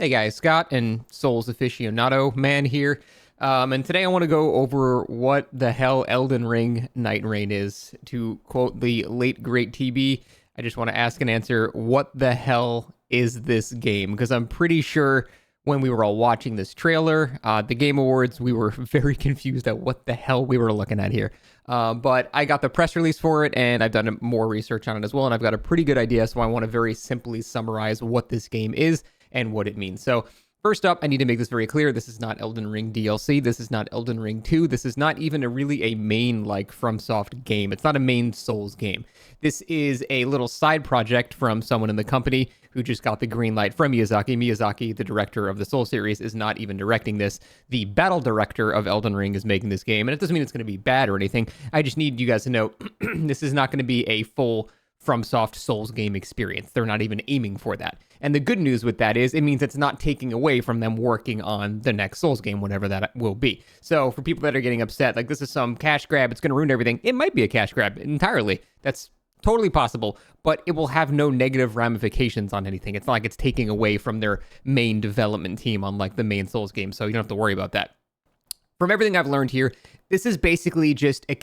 Hey guys, Scott and Souls aficionado man here. And today I want to go over what the hell Elden Ring Nightreign is. To quote the late great TB, I just want to ask and answer, what the hell is this game? Because I'm pretty sure when we were all watching this trailer, the Game Awards, we were very confused at what the hell we were looking at here. But I got the press release for it, and I've done more research on it as well, and I've got a pretty good idea, so I want to very simply summarize what this game is and what it means. So first up, I need to make this very clear. This is not Elden Ring DLC. This is not Elden Ring 2. This is not even a main, like, FromSoft game. It's not a main Souls game. This is a little side project from someone in the company who just got the green light from Miyazaki. Miyazaki, the director of the Soul series, is not even directing this. The battle director of Elden Ring is making this game, and it doesn't mean it's going to be bad or anything. I just need you guys to know this is not going to be a full FromSoft Souls game experience. They're not even aiming for that. And the good news with that is it means it's not taking away from them working on the next Souls game, whatever that will be. So for people that are getting upset, like this is some cash grab, it's going to ruin everything, it might be a cash grab entirely. That's totally possible, but it will have no negative ramifications on anything. It's not like it's taking away from their main development team on like the main Souls game, so you don't have to worry about that. From everything I've learned here, this is basically just a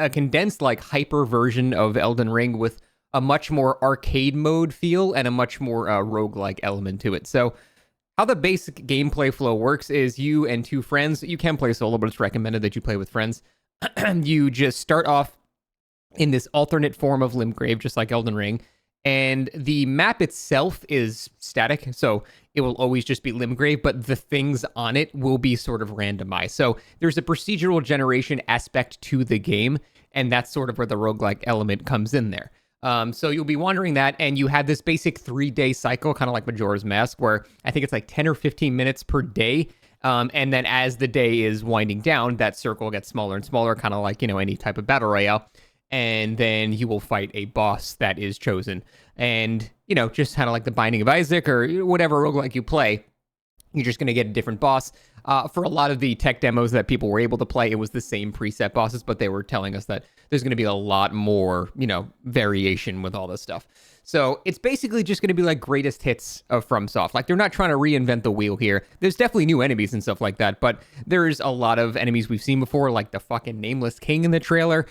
condensed, like, hyper version of Elden Ring with a much more arcade mode feel and a much more roguelike element to it. So how the basic gameplay flow works is you and two friends, you can play solo, but it's recommended that you play with friends. You just start off in this alternate form of Limgrave, just like Elden Ring, and the map itself is static, so it will always just be Limgrave, but the things on it will be sort of randomized. So there's a procedural generation aspect to the game, and that's sort of where the roguelike element comes in there. So you'll be wondering that, and you have this basic 3-day cycle, kind of like Majora's Mask, where I think it's like 10 or 15 minutes per day. And then as the day is winding down, that circle gets smaller and smaller, kind of like, any type of battle royale. And then you will fight a boss that is chosen. And, just kind of like the Binding of Isaac or whatever roguelike you play, you're just going to get a different boss. For a lot of the tech demos that people were able to play, it was the same preset bosses, but they were telling us that there's going to be a lot more, variation with all this stuff. So it's basically just going to be like greatest hits of FromSoft. Like, they're not trying to reinvent the wheel here. There's definitely new enemies and stuff like that, but there's a lot of enemies we've seen before, like the fucking Nameless King in the trailer,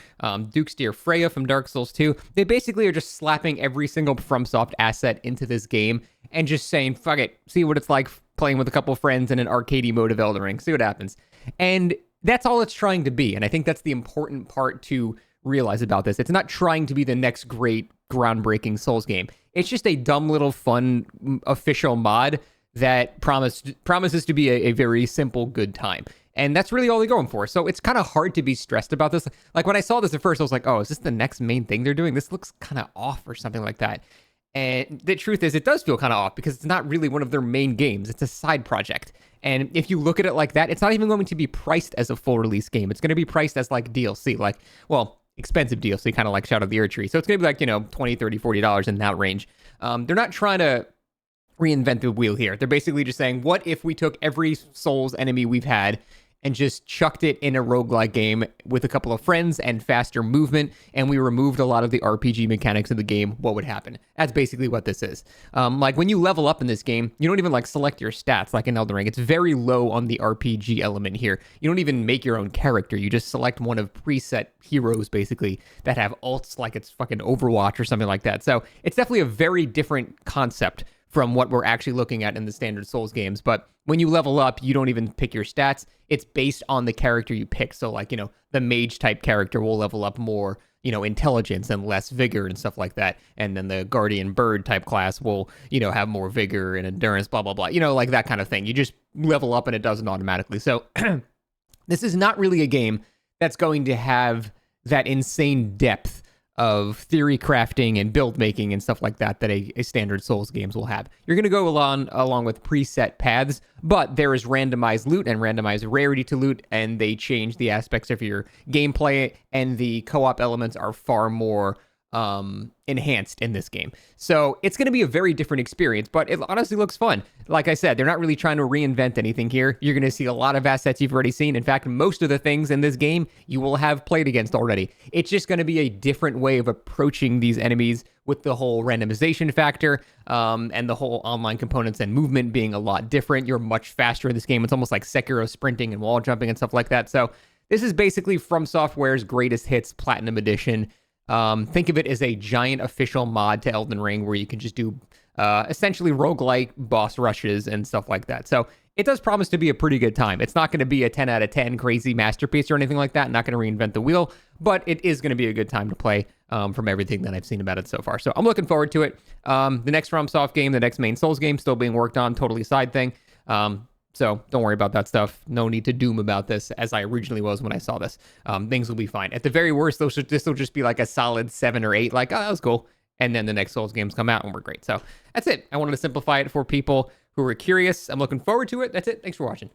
Duke's Dear Freya from Dark Souls 2. They basically are just slapping every single FromSoft asset into this game and just saying, fuck it, see what it's like playing with a couple of friends in an arcadey mode of Elden Ring. See what happens. And that's all it's trying to be. And I think that's the important part to realize about this. It's not trying to be the next great groundbreaking Souls game. It's just a dumb little fun official mod that promises to be a very simple good time. And that's really all they're going for. So it's kind of hard to be stressed about this. Like, when I saw this at first, I was like, oh, is this the next main thing they're doing? This looks kind of off or something like that. And the truth is, it does feel kind of off because it's not really one of their main games. It's a side project. And if you look at it like that, it's not even going to be priced as a full release game. It's going to be priced as like DLC, like, well, expensive DLC, kind of like Shadow of the Erdtree. So it's going to be like, $20, $30, $40 in that range. They're not trying to reinvent the wheel here. They're basically just saying, what if we took every Souls enemy we've had and just chucked it in a roguelike game with a couple of friends and faster movement, and we removed a lot of the RPG mechanics of the game, what would happen? That's basically what this is. Like, when you level up in this game, you don't even like select your stats like in Elden Ring. It's very low on the RPG element here. You don't even make your own character. You just select one of preset heroes, basically, that have ults like it's fucking Overwatch or something like that. So it's definitely a very different concept from what we're actually looking at in the standard Souls games. But when you level up, you don't even pick your stats. It's based on the character you pick. So, like, the mage type character will level up more, intelligence and less vigor and stuff like that. And then the guardian bird type class will, have more vigor and endurance, blah, blah, blah. Like that kind of thing. You just level up and it does it automatically. So this is not really a game that's going to have that insane depth of theory crafting and build making and stuff like that a standard Souls games will have. You're going to go along with preset paths, but there is randomized loot and randomized rarity to loot, and they change the aspects of your gameplay, and the co-op elements are far more enhanced in this game. So it's going to be a very different experience, but it honestly looks fun. Like I said, they're not really trying to reinvent anything here. You're going to see a lot of assets you've already seen. In fact, most of the things in this game you will have played against already. It's just going to be a different way of approaching these enemies with the whole randomization factor and the whole online components and movement being a lot different. You're much faster in this game. It's almost like Sekiro sprinting and wall jumping and stuff like that. So this is basically From Software's Greatest Hits Platinum Edition. Think of it as a giant official mod to Elden Ring where you can just do essentially roguelike boss rushes and stuff like that. So it does promise to be a pretty good time. It's not going to be a 10 out of 10 crazy masterpiece or anything like that. Not going to reinvent the wheel, but it is going to be a good time to play from everything that I've seen about it so far. So I'm looking forward to it. The next FromSoft game, the next main Souls game, still being worked on, totally side thing. So don't worry about that stuff. No need to doom about this as I originally was when I saw this. Things will be fine. At the very worst, this will just be like a solid 7 or 8. Like, oh, that was cool. And then the next Souls games come out and we're great. So that's it. I wanted to simplify it for people who are curious. I'm looking forward to it. That's it. Thanks for watching.